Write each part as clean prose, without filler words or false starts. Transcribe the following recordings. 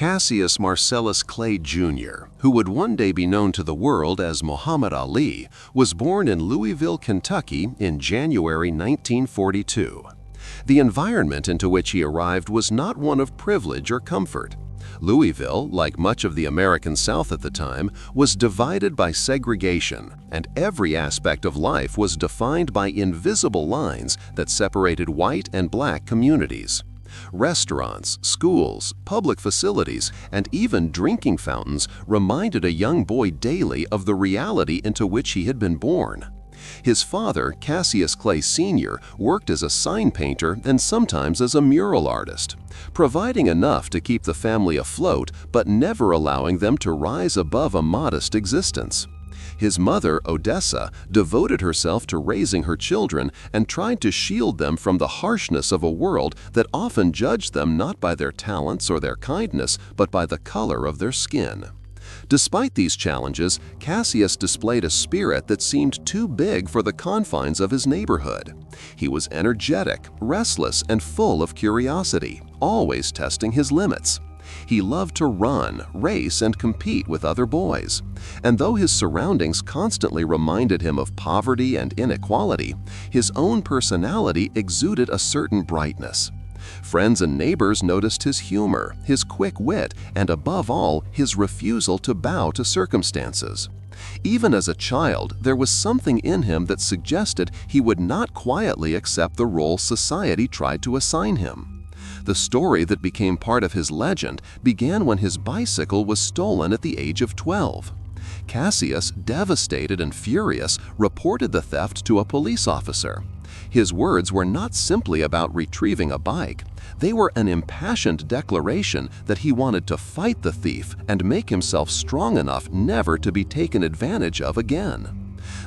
Cassius Marcellus Clay Jr., who would one day be known to the world as Muhammad Ali, was born in Louisville, Kentucky in January 1942. The environment into which he arrived was not one of privilege or comfort. Louisville, like much of the American South at the time, was divided by segregation, and every aspect of life was defined by invisible lines that separated white and black communities. Restaurants, schools, public facilities, and even drinking fountains reminded a young boy daily of the reality into which he had been born. His father, Cassius Clay Sr., worked as a sign painter and sometimes as a mural artist, providing enough to keep the family afloat but never allowing them to rise above a modest existence. His mother, Odessa, devoted herself to raising her children and tried to shield them from the harshness of a world that often judged them not by their talents or their kindness, but by the color of their skin. Despite these challenges, Cassius displayed a spirit that seemed too big for the confines of his neighborhood. He was energetic, restless, and full of curiosity, always testing his limits. He loved to run, race, and compete with other boys. And though his surroundings constantly reminded him of poverty and inequality, his own personality exuded a certain brightness. Friends and neighbors noticed his humor, his quick wit, and above all, his refusal to bow to circumstances. Even as a child, there was something in him that suggested he would not quietly accept the role society tried to assign him. The story that became part of his legend began when his bicycle was stolen at the age of 12. Cassius, devastated and furious, reported the theft to a police officer. His words were not simply about retrieving a bike. They were an impassioned declaration that he wanted to fight the thief and make himself strong enough never to be taken advantage of again.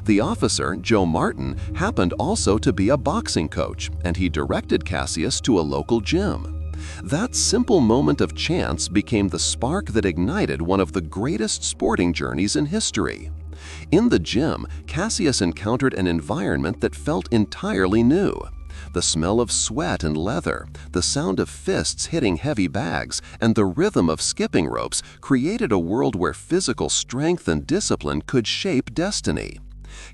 The officer, Joe Martin, happened also to be a boxing coach, and he directed Cassius to a local gym. That simple moment of chance became the spark that ignited one of the greatest sporting journeys in history. In the gym, Cassius encountered an environment that felt entirely new. The smell of sweat and leather, the sound of fists hitting heavy bags, and the rhythm of skipping ropes created a world where physical strength and discipline could shape destiny.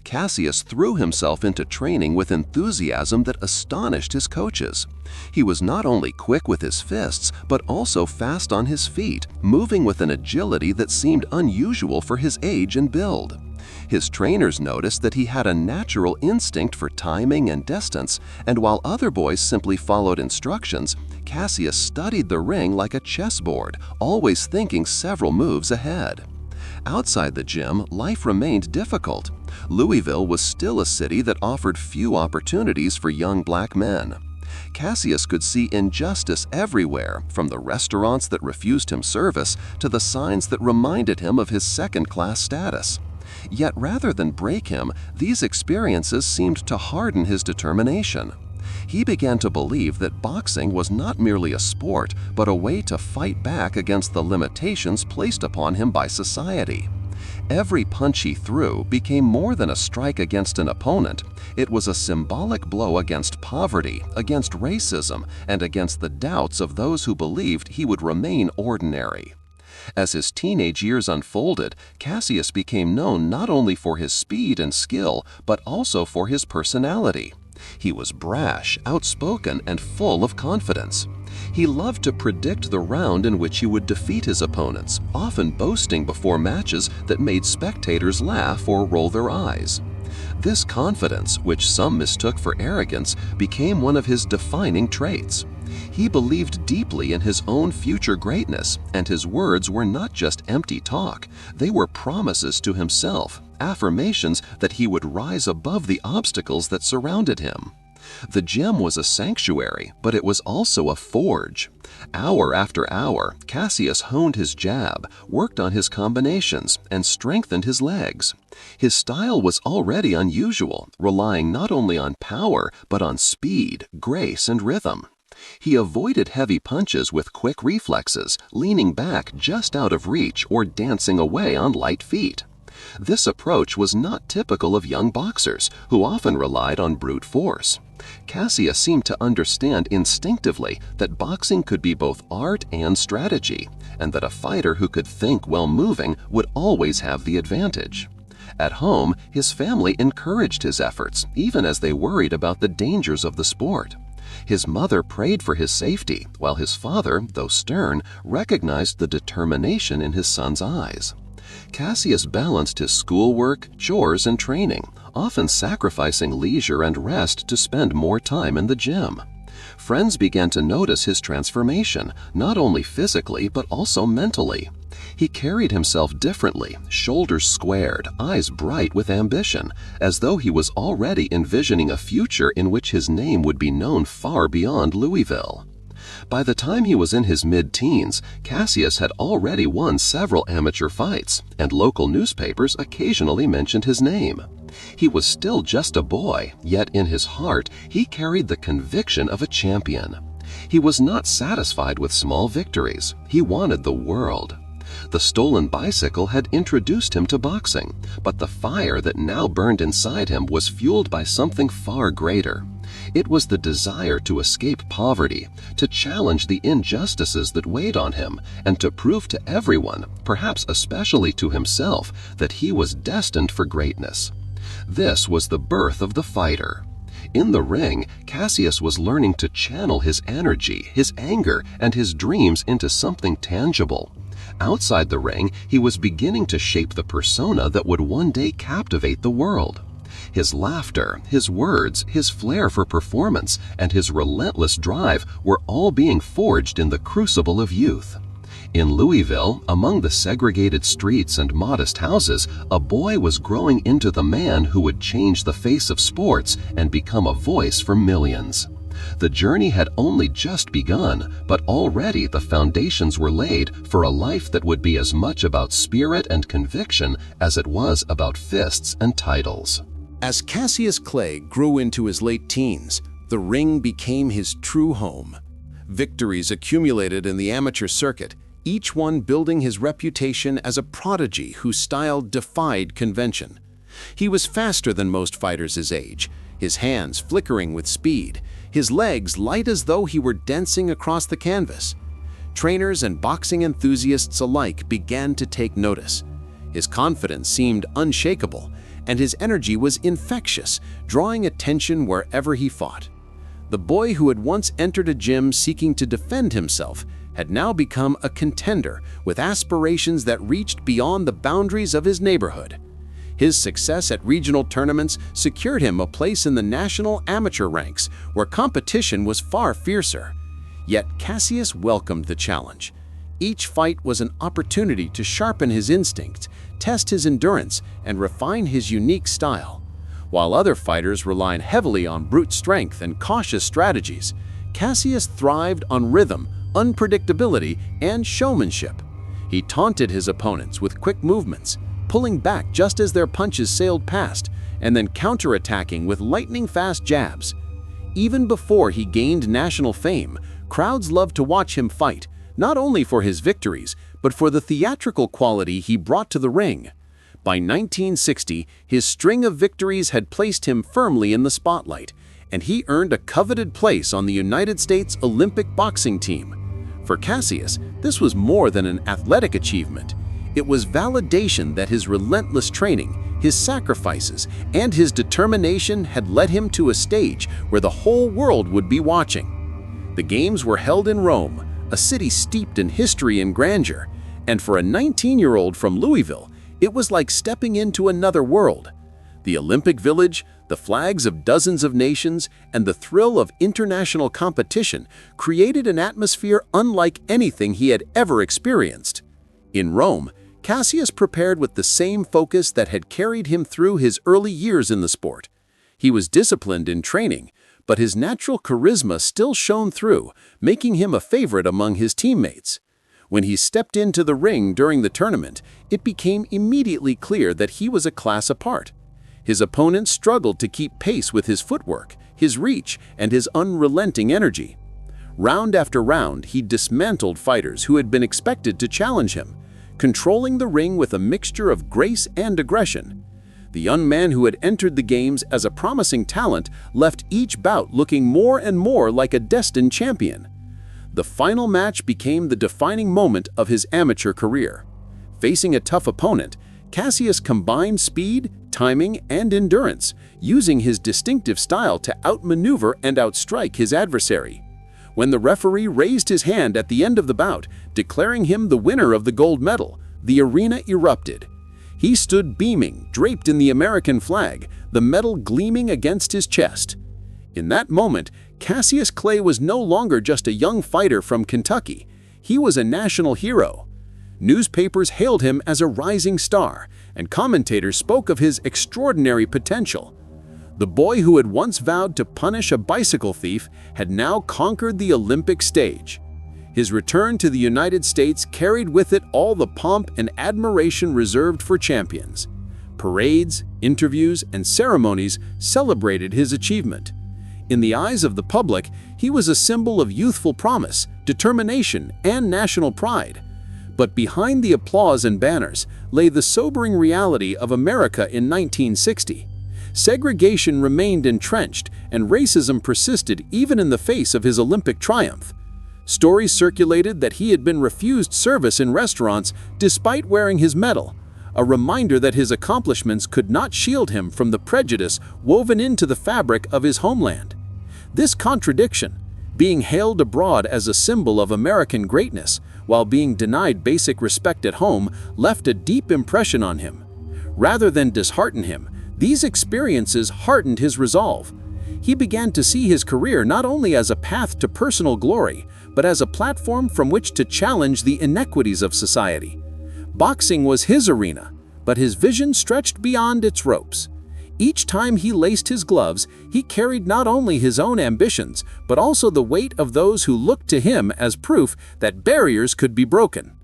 Cassius threw himself into training with enthusiasm that astonished his coaches. He was not only quick with his fists, but also fast on his feet, moving with an agility that seemed unusual for his age and build. His trainers noticed that he had a natural instinct for timing and distance, and while other boys simply followed instructions, Cassius studied the ring like a chessboard, always thinking several moves ahead. Outside the gym, life remained difficult. Louisville was still a city that offered few opportunities for young black men. Cassius could see injustice everywhere, from the restaurants that refused him service to the signs that reminded him of his second-class status. Yet rather than break him, these experiences seemed to harden his determination. He began to believe that boxing was not merely a sport, but a way to fight back against the limitations placed upon him by society. Every punch he threw became more than a strike against an opponent. It was a symbolic blow against poverty, against racism, and against the doubts of those who believed he would remain ordinary. As his teenage years unfolded, Cassius became known not only for his speed and skill, but also for his personality. He was brash, outspoken, and full of confidence. He loved to predict the round in which he would defeat his opponents, often boasting before matches that made spectators laugh or roll their eyes. This confidence, which some mistook for arrogance, became one of his defining traits. He believed deeply in his own future greatness, and his words were not just empty talk. They were promises to himself, affirmations that he would rise above the obstacles that surrounded him. The gym was a sanctuary, but it was also a forge. Hour after hour, Cassius honed his jab, worked on his combinations, and strengthened his legs. His style was already unusual, relying not only on power, but on speed, grace, and rhythm. He avoided heavy punches with quick reflexes, leaning back just out of reach or dancing away on light feet. This approach was not typical of young boxers, who often relied on brute force. Cassius seemed to understand instinctively that boxing could be both art and strategy, and that a fighter who could think while moving would always have the advantage. At home, his family encouraged his efforts, even as they worried about the dangers of the sport. His mother prayed for his safety, while his father, though stern, recognized the determination in his son's eyes. Cassius balanced his schoolwork, chores, and training, often sacrificing leisure and rest to spend more time in the gym. Friends began to notice his transformation, not only physically but also mentally. He carried himself differently, shoulders squared, eyes bright with ambition, as though he was already envisioning a future in which his name would be known far beyond Louisville. By the time he was in his mid-teens, Cassius had already won several amateur fights, and local newspapers occasionally mentioned his name. He was still just a boy, yet in his heart he carried the conviction of a champion. He was not satisfied with small victories. He wanted the world. The stolen bicycle had introduced him to boxing, but the fire that now burned inside him was fueled by something far greater. It was the desire to escape poverty, to challenge the injustices that weighed on him, and to prove to everyone, perhaps especially to himself, that he was destined for greatness. This was the birth of the fighter. In the ring, Cassius was learning to channel his energy, his anger, and his dreams into something tangible. Outside the ring, he was beginning to shape the persona that would one day captivate the world. His laughter, his words, his flair for performance, and his relentless drive were all being forged in the crucible of youth. In Louisville, among the segregated streets and modest houses, a boy was growing into the man who would change the face of sports and become a voice for millions. The journey had only just begun, but already the foundations were laid for a life that would be as much about spirit and conviction as it was about fists and titles. As Cassius Clay grew into his late teens, the ring became his true home. Victories accumulated in the amateur circuit, each one building his reputation as a prodigy whose style defied convention. He was faster than most fighters his age, his hands flickering with speed, his legs light as though he were dancing across the canvas. Trainers and boxing enthusiasts alike began to take notice. His confidence seemed unshakable, and his energy was infectious, drawing attention wherever he fought. The boy who had once entered a gym seeking to defend himself had now become a contender with aspirations that reached beyond the boundaries of his neighborhood. His success at regional tournaments secured him a place in the national amateur ranks, where competition was far fiercer. Yet Cassius welcomed the challenge. Each fight was an opportunity to sharpen his instincts, test his endurance, and refine his unique style. While other fighters relied heavily on brute strength and cautious strategies, Cassius thrived on rhythm, unpredictability, and showmanship. He taunted his opponents with quick movements, pulling back just as their punches sailed past, and then counterattacking with lightning-fast jabs. Even before he gained national fame, crowds loved to watch him fight, not only for his victories, but for the theatrical quality he brought to the ring. By 1960, his string of victories had placed him firmly in the spotlight, and he earned a coveted place on the United States Olympic boxing team. For Cassius, this was more than an athletic achievement. It was validation that his relentless training, his sacrifices, and his determination had led him to a stage where the whole world would be watching. The games were held in Rome, a city steeped in history and grandeur, and for a 19-year-old from Louisville, it was like stepping into another world. The Olympic Village, the flags of dozens of nations, and the thrill of international competition created an atmosphere unlike anything he had ever experienced. In Rome, Cassius prepared with the same focus that had carried him through his early years in the sport. He was disciplined in training, but his natural charisma still shone through, making him a favorite among his teammates. When he stepped into the ring during the tournament, it became immediately clear that he was a class apart. His opponents struggled to keep pace with his footwork, his reach, and his unrelenting energy. Round after round, he dismantled fighters who had been expected to challenge him, controlling the ring with a mixture of grace and aggression. The young man who had entered the games as a promising talent left each bout looking more and more like a destined champion. The final match became the defining moment of his amateur career. Facing a tough opponent, Cassius combined speed, timing, and endurance, using his distinctive style to outmaneuver and outstrike his adversary. When the referee raised his hand at the end of the bout, declaring him the winner of the gold medal, the arena erupted. He stood beaming, draped in the American flag, the medal gleaming against his chest. In that moment, Cassius Clay was no longer just a young fighter from Kentucky. He was a national hero. Newspapers hailed him as a rising star, and commentators spoke of his extraordinary potential. The boy who had once vowed to punish a bicycle thief had now conquered the Olympic stage. His return to the United States carried with it all the pomp and admiration reserved for champions. Parades, interviews, and ceremonies celebrated his achievement. In the eyes of the public, he was a symbol of youthful promise, determination, and national pride. But behind the applause and banners lay the sobering reality of America in 1960. Segregation remained entrenched, and racism persisted even in the face of his Olympic triumph. Stories circulated that he had been refused service in restaurants despite wearing his medal, a reminder that his accomplishments could not shield him from the prejudice woven into the fabric of his homeland. This contradiction, being hailed abroad as a symbol of American greatness while being denied basic respect at home, left a deep impression on him. Rather than dishearten him, these experiences hardened his resolve. He began to see his career not only as a path to personal glory, but as a platform from which to challenge the inequities of society. Boxing was his arena, but his vision stretched beyond its ropes. Each time he laced his gloves, he carried not only his own ambitions, but also the weight of those who looked to him as proof that barriers could be broken.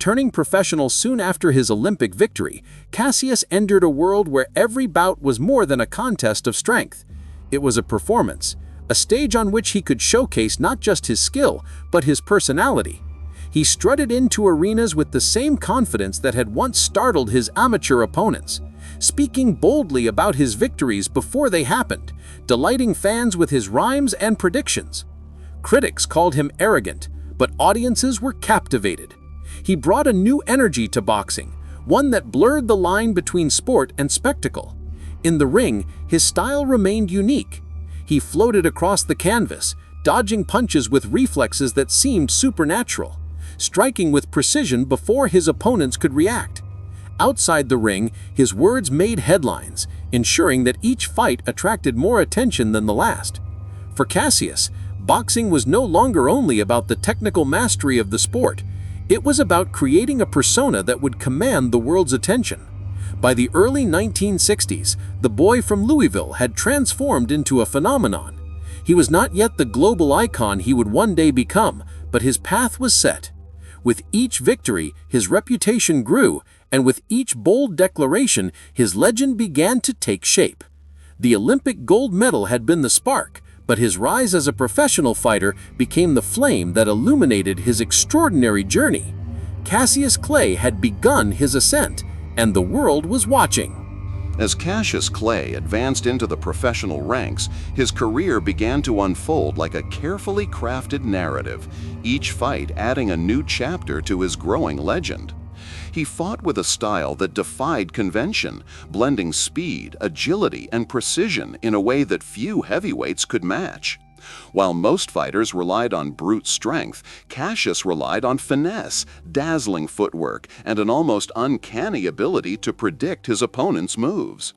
Turning professional soon after his Olympic victory, Cassius entered a world where every bout was more than a contest of strength. It was a performance, a stage on which he could showcase not just his skill, but his personality. He strutted into arenas with the same confidence that had once startled his amateur opponents, speaking boldly about his victories before they happened, delighting fans with his rhymes and predictions. Critics called him arrogant, but audiences were captivated. He brought a new energy to boxing, one that blurred the line between sport and spectacle. In the ring, his style remained unique. He floated across the canvas, dodging punches with reflexes that seemed supernatural, striking with precision before his opponents could react. Outside the ring, his words made headlines, ensuring that each fight attracted more attention than the last. For Cassius, boxing was no longer only about the technical mastery of the sport. It was about creating a persona that would command the world's attention. By the early 1960s, the boy from Louisville had transformed into a phenomenon. He was not yet the global icon he would one day become, but his path was set. With each victory, his reputation grew, and with each bold declaration, his legend began to take shape. The Olympic gold medal had been the spark, but his rise as a professional fighter became the flame that illuminated his extraordinary journey. Cassius Clay had begun his ascent, and the world was watching. As Cassius Clay advanced into the professional ranks, his career began to unfold like a carefully crafted narrative, each fight adding a new chapter to his growing legend. He fought with a style that defied convention, blending speed, agility, and precision in a way that few heavyweights could match. While most fighters relied on brute strength, Cassius relied on finesse, dazzling footwork, and an almost uncanny ability to predict his opponent's moves.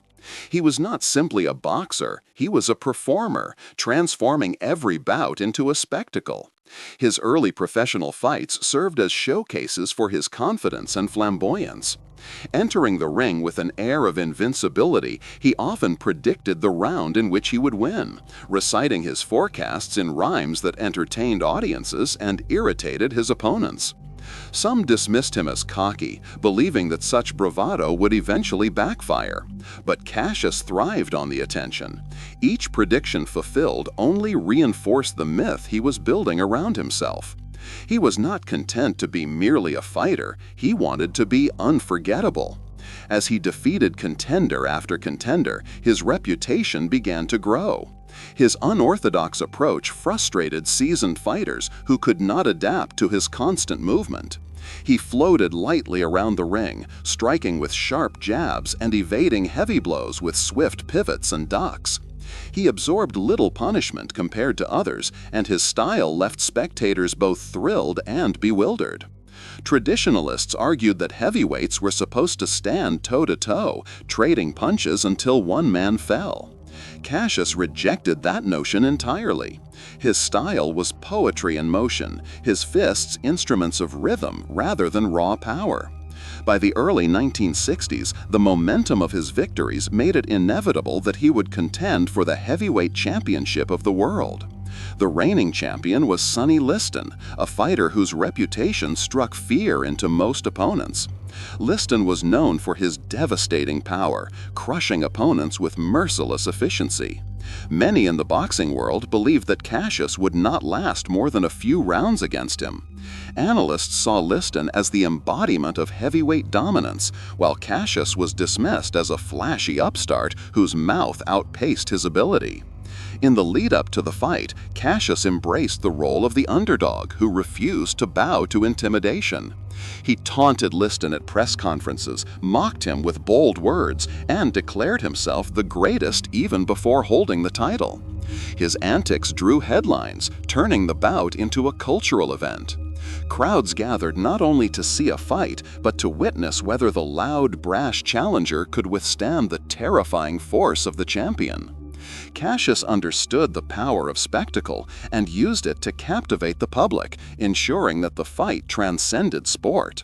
He was not simply a boxer, he was a performer, transforming every bout into a spectacle. His early professional fights served as showcases for his confidence and flamboyance. Entering the ring with an air of invincibility, he often predicted the round in which he would win, reciting his forecasts in rhymes that entertained audiences and irritated his opponents. Some dismissed him as cocky, believing that such bravado would eventually backfire. But Cassius thrived on the attention. Each prediction fulfilled only reinforced the myth he was building around himself. He was not content to be merely a fighter, he wanted to be unforgettable. As he defeated contender after contender, his reputation began to grow. His unorthodox approach frustrated seasoned fighters who could not adapt to his constant movement. He floated lightly around the ring, striking with sharp jabs and evading heavy blows with swift pivots and ducks. He absorbed little punishment compared to others, and his style left spectators both thrilled and bewildered. Traditionalists argued that heavyweights were supposed to stand toe-to-toe, trading punches until one man fell. Cassius rejected that notion entirely. His style was poetry in motion, his fists instruments of rhythm rather than raw power. By the early 1960s, the momentum of his victories made it inevitable that he would contend for the heavyweight championship of the world. The reigning champion was Sonny Liston, a fighter whose reputation struck fear into most opponents. Liston was known for his devastating power, crushing opponents with merciless efficiency. Many in the boxing world believed that Cassius would not last more than a few rounds against him. Analysts saw Liston as the embodiment of heavyweight dominance, while Cassius was dismissed as a flashy upstart whose mouth outpaced his ability. In the lead-up to the fight, Cassius embraced the role of the underdog who refused to bow to intimidation. He taunted Liston at press conferences, mocked him with bold words, and declared himself the greatest even before holding the title. His antics drew headlines, turning the bout into a cultural event. Crowds gathered not only to see a fight, but to witness whether the loud, brash challenger could withstand the terrifying force of the champion. Cassius understood the power of spectacle and used it to captivate the public, ensuring that the fight transcended sport.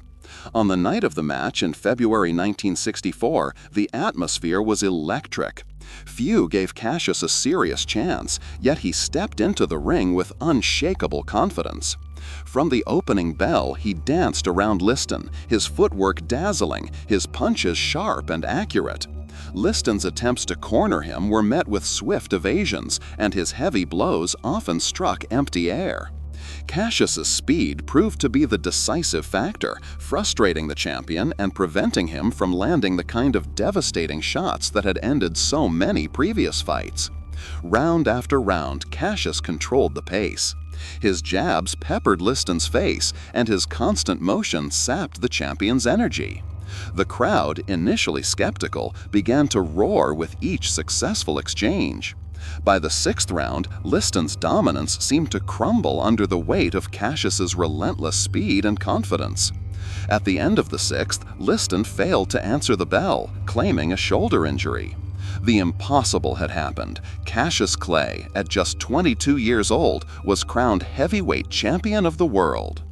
On the night of the match in February 1964, the atmosphere was electric. Few gave Cassius a serious chance, yet he stepped into the ring with unshakable confidence. From the opening bell, he danced around Liston, his footwork dazzling, his punches sharp and accurate. Liston's attempts to corner him were met with swift evasions, and his heavy blows often struck empty air. Cassius's speed proved to be the decisive factor, frustrating the champion and preventing him from landing the kind of devastating shots that had ended so many previous fights. Round after round, Cassius controlled the pace. His jabs peppered Liston's face, and his constant motion sapped the champion's energy. The crowd, initially skeptical, began to roar with each successful exchange. By the sixth round, Liston's dominance seemed to crumble under the weight of Cassius's relentless speed and confidence. At the end of the sixth, Liston failed to answer the bell, claiming a shoulder injury. The impossible had happened. Cassius Clay, at just 22 years old, was crowned heavyweight champion of the world.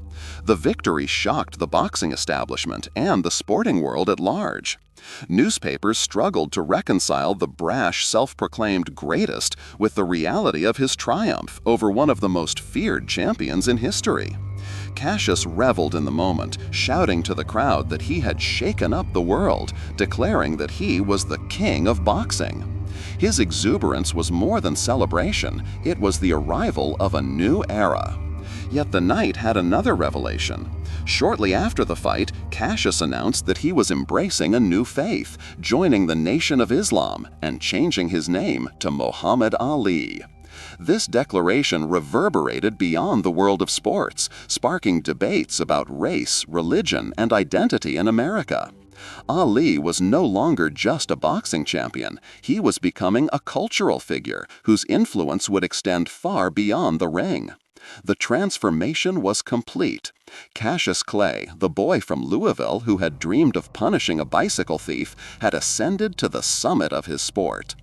The victory shocked the boxing establishment and the sporting world at large. Newspapers struggled to reconcile the brash, self-proclaimed greatest with the reality of his triumph over one of the most feared champions in history. Cassius reveled in the moment, shouting to the crowd that he had shaken up the world, declaring that he was the king of boxing. His exuberance was more than celebration, it was the arrival of a new era. Yet the night had another revelation. Shortly after the fight, Cassius announced that he was embracing a new faith, joining the Nation of Islam and changing his name to Muhammad Ali. This declaration reverberated beyond the world of sports, sparking debates about race, religion, and identity in America. Ali was no longer just a boxing champion. He was becoming a cultural figure whose influence would extend far beyond the ring. The transformation was complete. Cassius Clay, the boy from Louisville who had dreamed of punishing a bicycle thief, had ascended to the summit of his sport.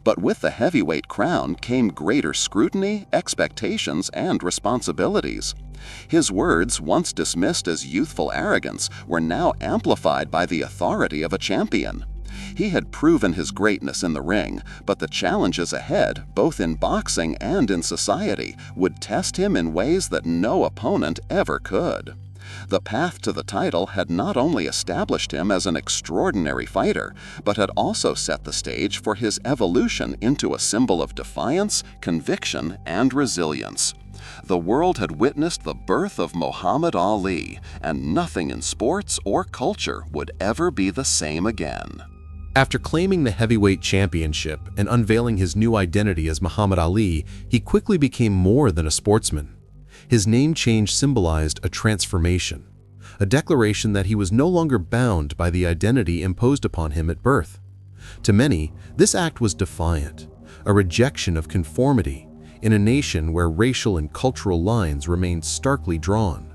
But with the heavyweight crown came greater scrutiny, expectations, and responsibilities. His words, once dismissed as youthful arrogance, were now amplified by the authority of a champion. He had proven his greatness in the ring, but the challenges ahead, both in boxing and in society, would test him in ways that no opponent ever could. The path to the title had not only established him as an extraordinary fighter, but had also set the stage for his evolution into a symbol of defiance, conviction, and resilience. The world had witnessed the birth of Muhammad Ali, and nothing in sports or culture would ever be the same again. After claiming the heavyweight championship and unveiling his new identity as Muhammad Ali, he quickly became more than a sportsman. His name change symbolized a transformation, a declaration that he was no longer bound by the identity imposed upon him at birth. To many, this act was defiant, a rejection of conformity in a nation where racial and cultural lines remained starkly drawn.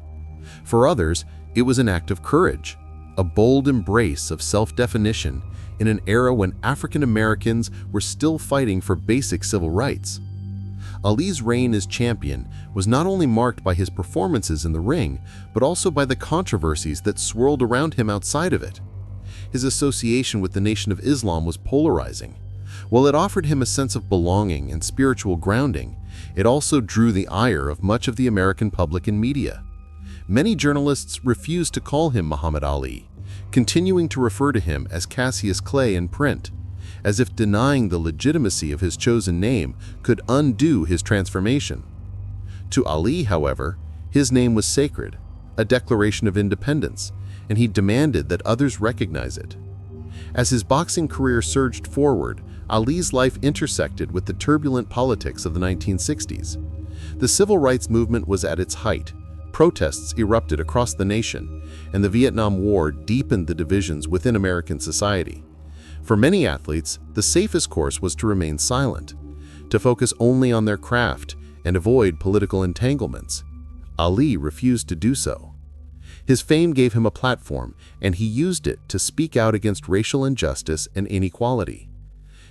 For others, it was an act of courage, a bold embrace of self-definition in an era when African Americans were still fighting for basic civil rights. Ali's reign as champion was not only marked by his performances in the ring, but also by the controversies that swirled around him outside of it. His association with the Nation of Islam was polarizing. While it offered him a sense of belonging and spiritual grounding, it also drew the ire of much of the American public and media. Many journalists refused to call him Muhammad Ali, continuing to refer to him as Cassius Clay in print, as if denying the legitimacy of his chosen name could undo his transformation. To Ali, however, his name was sacred, a declaration of independence, and he demanded that others recognize it. As his boxing career surged forward, Ali's life intersected with the turbulent politics of the 1960s. The civil rights movement was at its height. Protests erupted across the nation, and the Vietnam War deepened the divisions within American society. For many athletes, the safest course was to remain silent, to focus only on their craft and avoid political entanglements. Ali refused to do so. His fame gave him a platform, and he used it to speak out against racial injustice and inequality.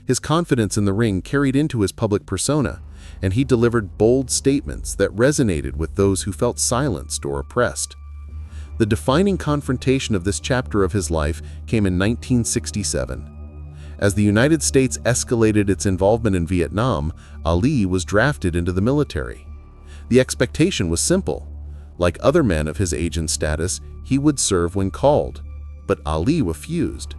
His confidence in the ring carried into his public persona, and he delivered bold statements that resonated with those who felt silenced or oppressed. The defining confrontation of this chapter of his life came in 1967. As the United States escalated its involvement in Vietnam, Ali was drafted into the military. The expectation was simple. Like other men of his age and status, he would serve when called. But Ali refused.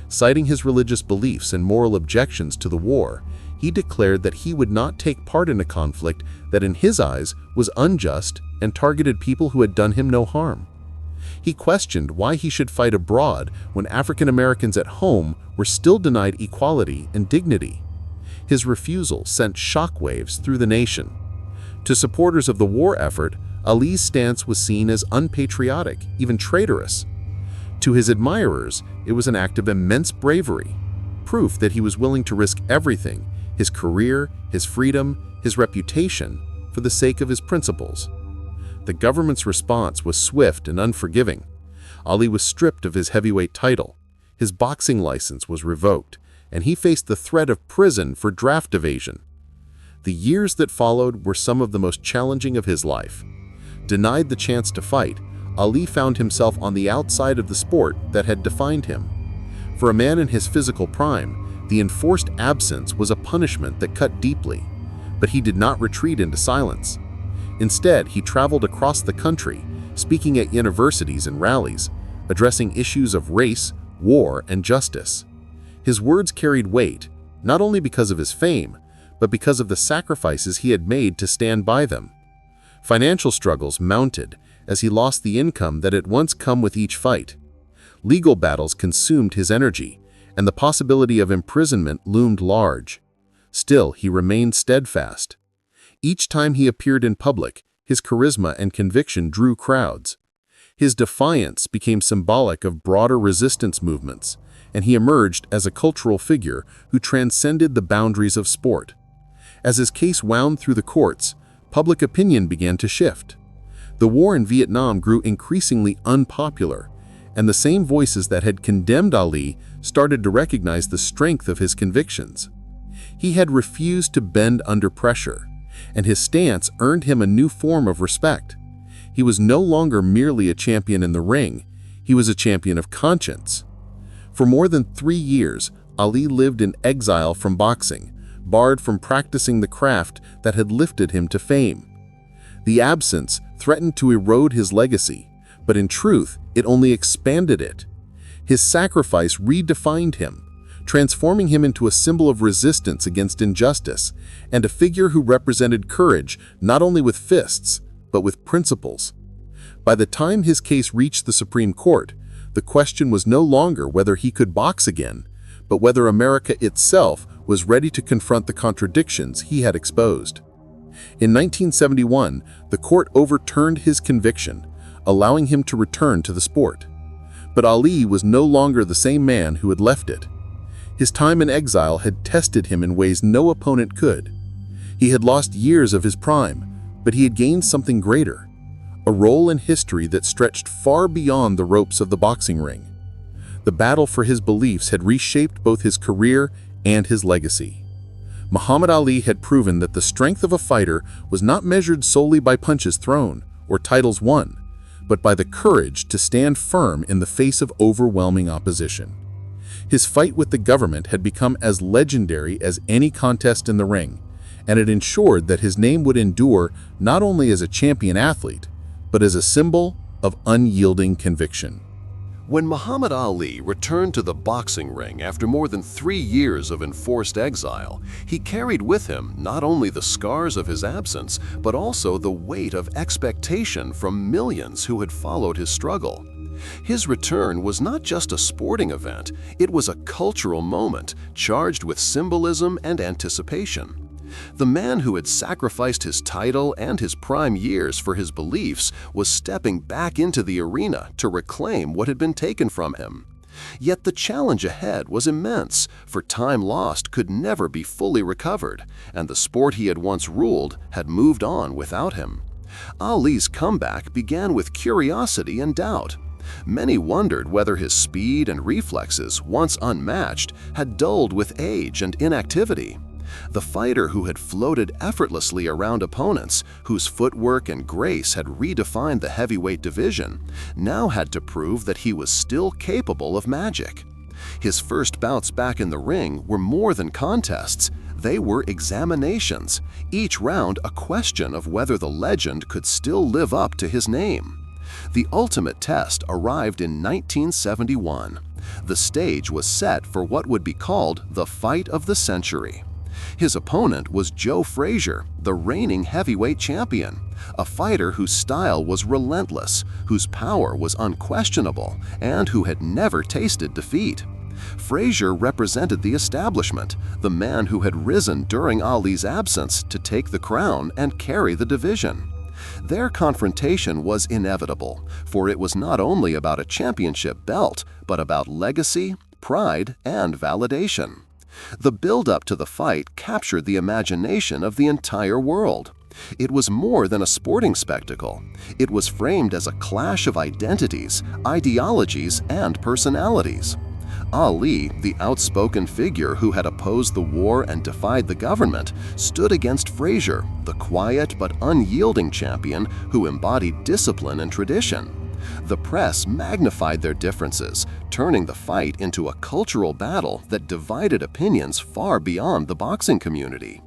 Citing his religious beliefs and moral objections to the war, he declared that he would not take part in a conflict that in his eyes was unjust and targeted people who had done him no harm. He questioned why he should fight abroad when African Americans at home were still denied equality and dignity. His refusal sent shockwaves through the nation. To supporters of the war effort, Ali's stance was seen as unpatriotic, even traitorous. To his admirers, it was an act of immense bravery, proof that he was willing to risk everything, his career, his freedom, his reputation, for the sake of his principles. The government's response was swift and unforgiving. Ali was stripped of his heavyweight title, his boxing license was revoked, and he faced the threat of prison for draft evasion. The years that followed were some of the most challenging of his life. Denied the chance to fight, Ali found himself on the outside of the sport that had defined him. For a man in his physical prime, the enforced absence was a punishment that cut deeply, but he did not retreat into silence. Instead, he traveled across the country, speaking at universities and rallies, addressing issues of race, war, and justice. His words carried weight, not only because of his fame, but because of the sacrifices he had made to stand by them. Financial struggles mounted as he lost the income that had once come with each fight. Legal battles consumed his energy, and the possibility of imprisonment loomed large. Still, he remained steadfast. Each time he appeared in public, his charisma and conviction drew crowds. His defiance became symbolic of broader resistance movements, and he emerged as a cultural figure who transcended the boundaries of sport. As his case wound through the courts, public opinion began to shift. The war in Vietnam grew increasingly unpopular, and the same voices that had condemned Ali started to recognize the strength of his convictions. He had refused to bend under pressure, and his stance earned him a new form of respect. He was no longer merely a champion in the ring, he was a champion of conscience. For more than 3 years, Ali lived in exile from boxing, barred from practicing the craft that had lifted him to fame. The absence threatened to erode his legacy, but in truth, it only expanded it. His sacrifice redefined him, transforming him into a symbol of resistance against injustice and a figure who represented courage not only with fists, but with principles. By the time his case reached the Supreme Court, the question was no longer whether he could box again, but whether America itself was ready to confront the contradictions he had exposed. In 1971, the court overturned his conviction, allowing him to return to the sport. But Ali was no longer the same man who had left it. His time in exile had tested him in ways no opponent could. He had lost years of his prime, but he had gained something greater, a role in history that stretched far beyond the ropes of the boxing ring. The battle for his beliefs had reshaped both his career and his legacy. Muhammad Ali had proven that the strength of a fighter was not measured solely by punches thrown or titles won, but by the courage to stand firm in the face of overwhelming opposition. His fight with the government had become as legendary as any contest in the ring, and it ensured that his name would endure not only as a champion athlete, but as a symbol of unyielding conviction. When Muhammad Ali returned to the boxing ring after more than 3 years of enforced exile, he carried with him not only the scars of his absence, but also the weight of expectation from millions who had followed his struggle. His return was not just a sporting event, it was a cultural moment charged with symbolism and anticipation. The man who had sacrificed his title and his prime years for his beliefs was stepping back into the arena to reclaim what had been taken from him. Yet the challenge ahead was immense, for time lost could never be fully recovered, and the sport he had once ruled had moved on without him. Ali's comeback began with curiosity and doubt. Many wondered whether his speed and reflexes, once unmatched, had dulled with age and inactivity. The fighter who had floated effortlessly around opponents, whose footwork and grace had redefined the heavyweight division, now had to prove that he was still capable of magic. His first bouts back in the ring were more than contests. They were examinations, each round a question of whether the legend could still live up to his name. The ultimate test arrived in 1971. The stage was set for what would be called the fight of the century. His opponent was Joe Frazier, the reigning heavyweight champion, a fighter whose style was relentless, whose power was unquestionable, and who had never tasted defeat. Frazier represented the establishment, the man who had risen during Ali's absence to take the crown and carry the division. Their confrontation was inevitable, for it was not only about a championship belt, but about legacy, pride, and validation. The build-up to the fight captured the imagination of the entire world. It was more than a sporting spectacle. It was framed as a clash of identities, ideologies, and personalities. Ali, the outspoken figure who had opposed the war and defied the government, stood against Frazier, the quiet but unyielding champion who embodied discipline and tradition. The press magnified their differences, turning the fight into a cultural battle that divided opinions far beyond the boxing community.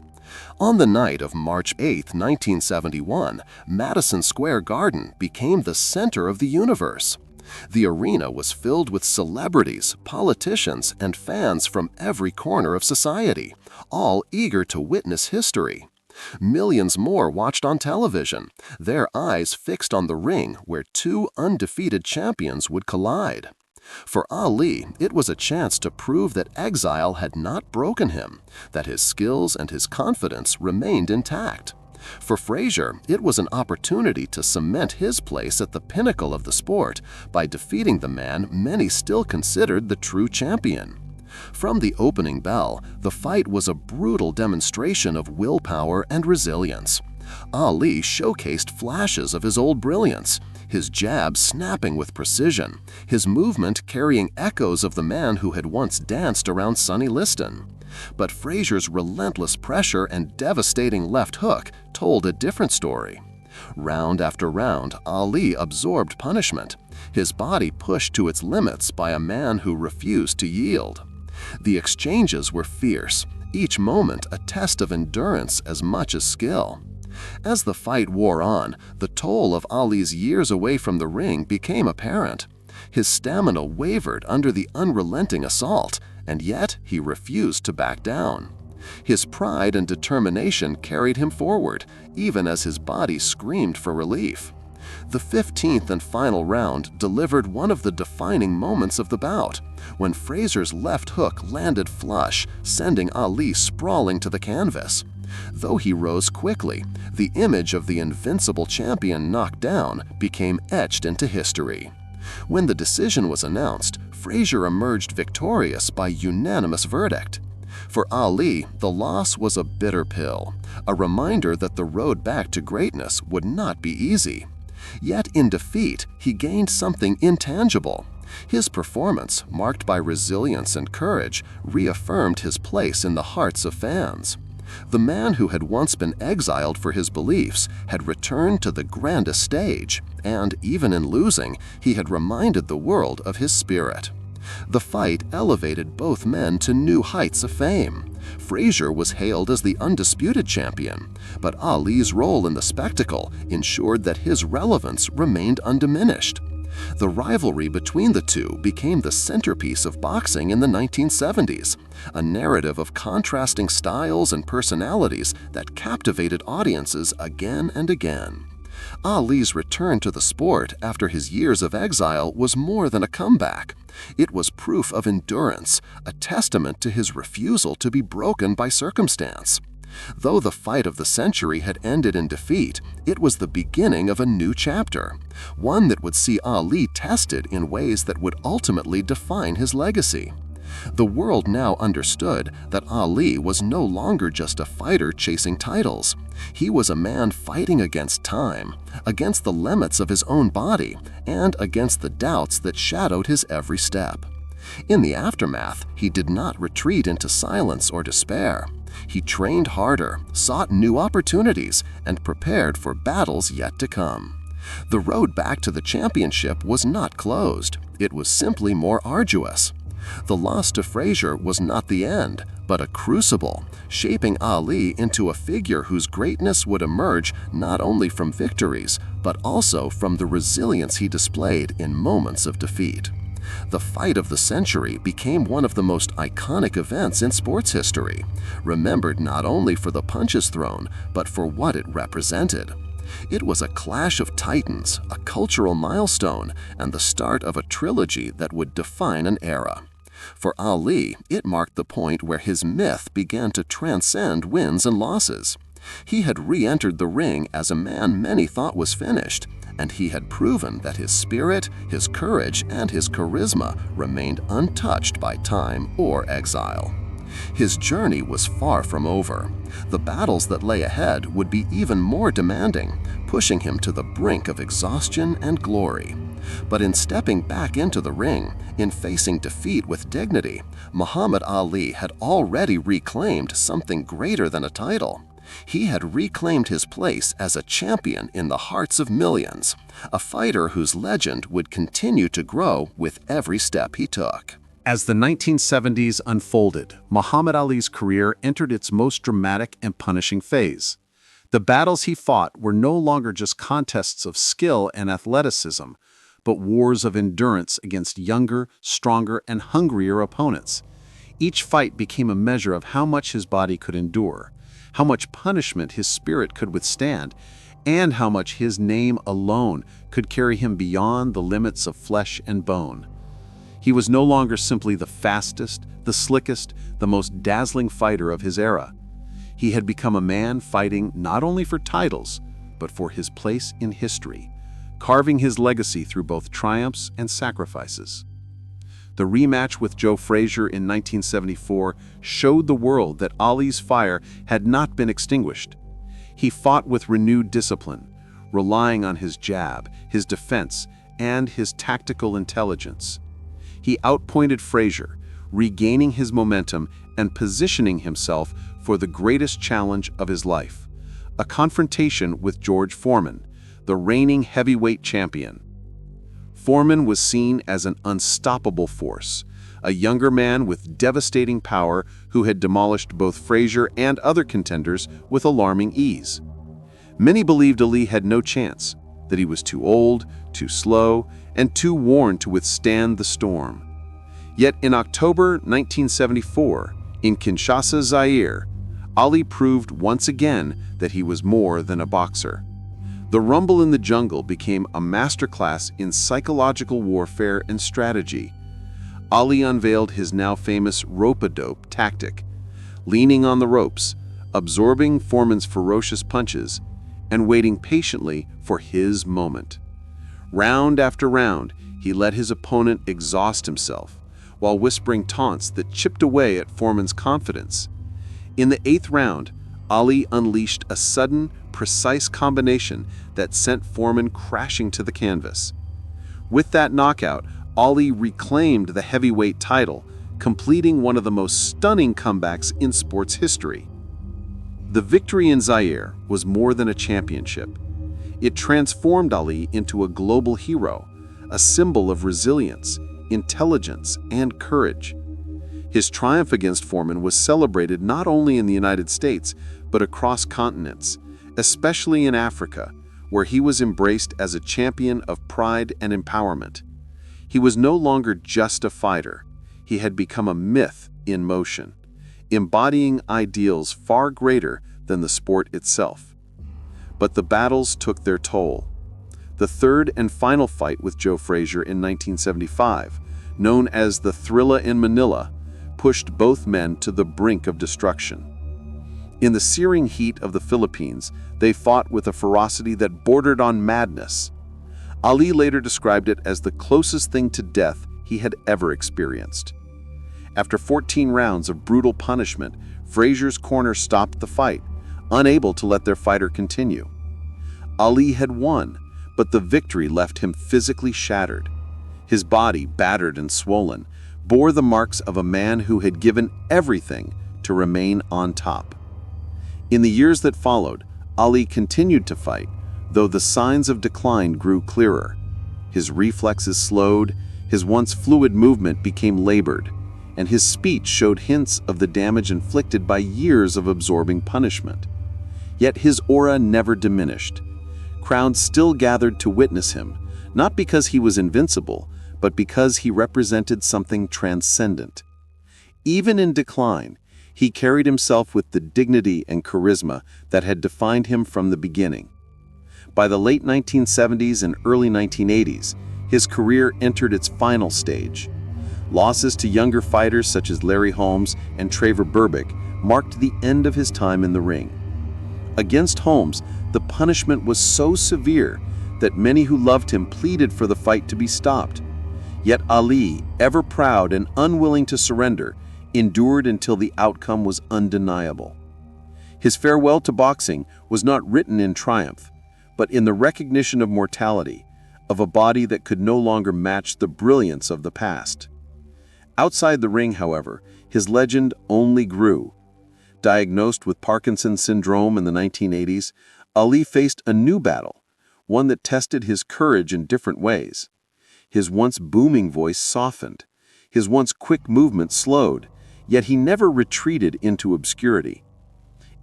On the night of March 8, 1971, Madison Square Garden became the center of the universe. The arena was filled with celebrities, politicians, and fans from every corner of society, all eager to witness history. Millions more watched on television, their eyes fixed on the ring where two undefeated champions would collide. For Ali, it was a chance to prove that exile had not broken him, that his skills and his confidence remained intact. For Frazier, it was an opportunity to cement his place at the pinnacle of the sport by defeating the man many still considered the true champion. From the opening bell, the fight was a brutal demonstration of willpower and resilience. Ali showcased flashes of his old brilliance, his jab snapping with precision, his movement carrying echoes of the man who had once danced around Sonny Liston. But Frazier's relentless pressure and devastating left hook told a different story. Round after round, Ali absorbed punishment, his body pushed to its limits by a man who refused to yield. The exchanges were fierce, each moment a test of endurance as much as skill. As the fight wore on, the toll of Ali's years away from the ring became apparent. His stamina wavered under the unrelenting assault, and yet he refused to back down. His pride and determination carried him forward, even as his body screamed for relief. The 15th and final round delivered one of the defining moments of the bout, when Frazier's left hook landed flush, sending Ali sprawling to the canvas. Though he rose quickly, the image of the invincible champion knocked down became etched into history. When the decision was announced, Frazier emerged victorious by unanimous verdict. For Ali, the loss was a bitter pill, a reminder that the road back to greatness would not be easy. Yet in defeat, he gained something intangible. His performance, marked by resilience and courage, reaffirmed his place in the hearts of fans. The man who had once been exiled for his beliefs had returned to the grandest stage, and even in losing, he had reminded the world of his spirit. The fight elevated both men to new heights of fame. Frazier was hailed as the undisputed champion, but Ali's role in the spectacle ensured that his relevance remained undiminished. The rivalry between the two became the centerpiece of boxing in the 1970s, a narrative of contrasting styles and personalities that captivated audiences again and again. Ali's return to the sport after his years of exile was more than a comeback. It was proof of endurance, a testament to his refusal to be broken by circumstance. Though the fight of the century had ended in defeat, it was the beginning of a new chapter, one that would see Ali tested in ways that would ultimately define his legacy. The world now understood that Ali was no longer just a fighter chasing titles. He was a man fighting against time, against the limits of his own body, and against the doubts that shadowed his every step. In the aftermath, he did not retreat into silence or despair. He trained harder, sought new opportunities, and prepared for battles yet to come. The road back to the championship was not closed. It was simply more arduous. The loss to Frazier was not the end, but a crucible, shaping Ali into a figure whose greatness would emerge not only from victories, but also from the resilience he displayed in moments of defeat. The fight of the century became one of the most iconic events in sports history, remembered not only for the punches thrown, but for what it represented. It was a clash of titans, a cultural milestone, and the start of a trilogy that would define an era. For Ali, it marked the point where his myth began to transcend wins and losses. He had re-entered the ring as a man many thought was finished, and he had proven that his spirit, his courage, and his charisma remained untouched by time or exile. His journey was far from over. The battles that lay ahead would be even more demanding, pushing him to the brink of exhaustion and glory. But in stepping back into the ring, in facing defeat with dignity, Muhammad Ali had already reclaimed something greater than a title. He had reclaimed his place as a champion in the hearts of millions, a fighter whose legend would continue to grow with every step he took. As the 1970s unfolded, Muhammad Ali's career entered its most dramatic and punishing phase. The battles he fought were no longer just contests of skill and athleticism, but wars of endurance against younger, stronger, and hungrier opponents. Each fight became a measure of how much his body could endure, how much punishment his spirit could withstand, and how much his name alone could carry him beyond the limits of flesh and bone. He was no longer simply the fastest, the slickest, the most dazzling fighter of his era. He had become a man fighting not only for titles, but for his place in history, carving his legacy through both triumphs and sacrifices. The rematch with Joe Frazier in 1974 showed the world that Ali's fire had not been extinguished. He fought with renewed discipline, relying on his jab, his defense, and his tactical intelligence. He outpointed Frazier, regaining his momentum and positioning himself for the greatest challenge of his life, a confrontation with George Foreman, the reigning heavyweight champion. Foreman was seen as an unstoppable force, a younger man with devastating power who had demolished both Frazier and other contenders with alarming ease. Many believed Ali had no chance, that he was too old, too slow, and too worn to withstand the storm. Yet in October 1974, in Kinshasa, Zaire, Ali proved once again that he was more than a boxer. The Rumble in the Jungle became a masterclass in psychological warfare and strategy. Ali unveiled his now famous rope-a-dope tactic, leaning on the ropes, absorbing Foreman's ferocious punches, and waiting patiently for his moment. Round after round, he let his opponent exhaust himself, while whispering taunts that chipped away at Foreman's confidence. In the 8th round, Ali unleashed a sudden, precise combination that sent Foreman crashing to the canvas. With that knockout, Ali reclaimed the heavyweight title, completing one of the most stunning comebacks in sports history. The victory in Zaire was more than a championship. It transformed Ali into a global hero, a symbol of resilience, intelligence, and courage. His triumph against Foreman was celebrated not only in the United States, but across continents, especially in Africa, where he was embraced as a champion of pride and empowerment. He was no longer just a fighter. He had become a myth in motion, embodying ideals far greater than the sport itself. But the battles took their toll. The third and final fight with Joe Frazier in 1975, known as the Thrilla in Manila, pushed both men to the brink of destruction. In the searing heat of the Philippines, they fought with a ferocity that bordered on madness. Ali later described it as the closest thing to death he had ever experienced. After 14 rounds of brutal punishment, Frazier's corner stopped the fight, unable to let their fighter continue. Ali had won, but the victory left him physically shattered. His body, battered and swollen, bore the marks of a man who had given everything to remain on top. In the years that followed, Ali continued to fight, though the signs of decline grew clearer. His reflexes slowed, his once fluid movement became labored, and his speech showed hints of the damage inflicted by years of absorbing punishment. Yet his aura never diminished. Crowds still gathered to witness him, not because he was invincible, but because he represented something transcendent. Even in decline, he carried himself with the dignity and charisma that had defined him from the beginning. By the late 1970s and early 1980s, his career entered its final stage. Losses to younger fighters such as Larry Holmes and Traver Berbick marked the end of his time in the ring. Against Holmes, the punishment was so severe that many who loved him pleaded for the fight to be stopped. Yet Ali, ever proud and unwilling to surrender, endured until the outcome was undeniable. His farewell to boxing was not written in triumph, but in the recognition of mortality, of a body that could no longer match the brilliance of the past. Outside the ring, however, his legend only grew. Diagnosed with Parkinson's syndrome in the 1980s, Ali faced a new battle, one that tested his courage in different ways. His once booming voice softened, his once quick movement slowed, yet he never retreated into obscurity.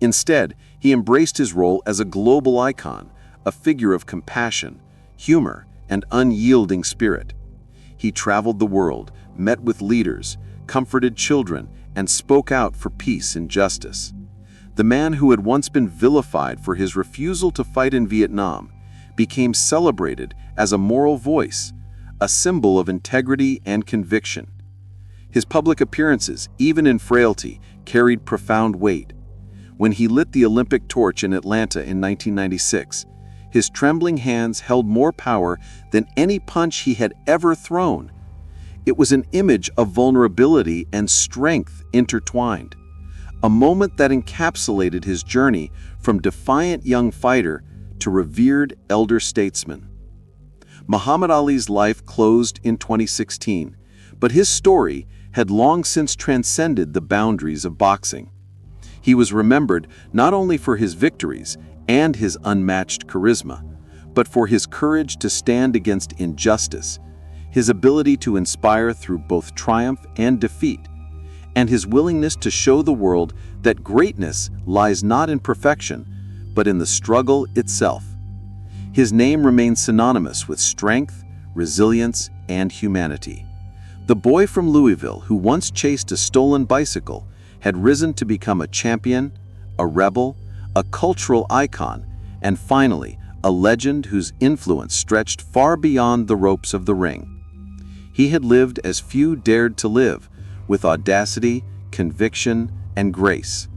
Instead, he embraced his role as a global icon, a figure of compassion, humor, and unyielding spirit. He traveled the world, met with leaders, comforted children, and spoke out for peace and justice. The man who had once been vilified for his refusal to fight in Vietnam became celebrated as a moral voice, a symbol of integrity and conviction. His public appearances, even in frailty, carried profound weight. When he lit the Olympic torch in Atlanta in 1996, his trembling hands held more power than any punch he had ever thrown. It was an image of vulnerability and strength intertwined, a moment that encapsulated his journey from defiant young fighter to revered elder statesman. Muhammad Ali's life closed in 2016, but his story had long since transcended the boundaries of boxing. He was remembered not only for his victories and his unmatched charisma, but for his courage to stand against injustice, his ability to inspire through both triumph and defeat, and his willingness to show the world that greatness lies not in perfection, but in the struggle itself. His name remains synonymous with strength, resilience, and humanity. The boy from Louisville who once chased a stolen bicycle had risen to become a champion, a rebel, a cultural icon, and finally, a legend whose influence stretched far beyond the ropes of the ring. He had lived as few dared to live, with audacity, conviction, and grace.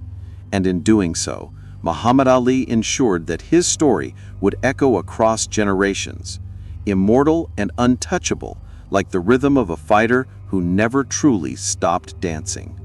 And in doing so, Muhammad Ali ensured that his story would echo across generations, immortal and untouchable, like the rhythm of a fighter who never truly stopped dancing.